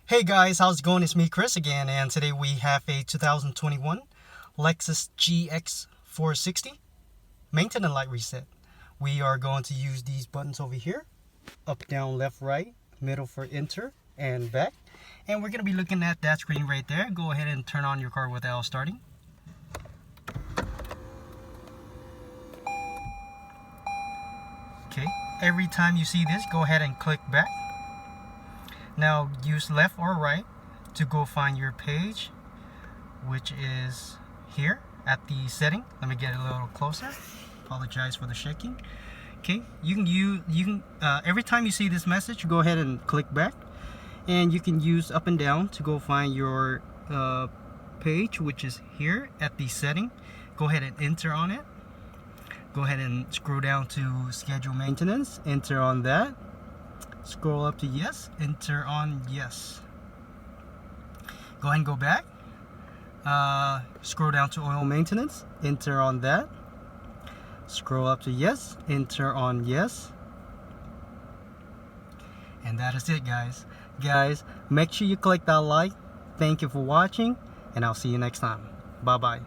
Hey guys, how's it going? It's me, Chris, again, and today we have a 2021 Lexus GX460 Maintenance Light Reset. We are going to use these buttons over here, up, down, left, right, middle for enter, and back. And we're going to be looking at that screen right there. Go ahead and turn on your car without starting. Okay, every time you see this, go ahead and click back. Now use left or right to go find your page, which is here at the setting. Let me get a little closer. Apologize for the shaking. Okay, you can every time you see this message, go ahead and click back, and you can use up and down to go find your page, which is here at the setting. Go ahead and enter on it. Go ahead and scroll down to schedule maintenance, enter on that. Scroll up to yes, enter on yes. Go ahead and go back. Scroll down to oil maintenance, enter on that. Scroll up to yes, enter on yes. And that is it, guys. Guys, make sure you click that like. Thank you for watching, and I'll see you next time. Bye bye.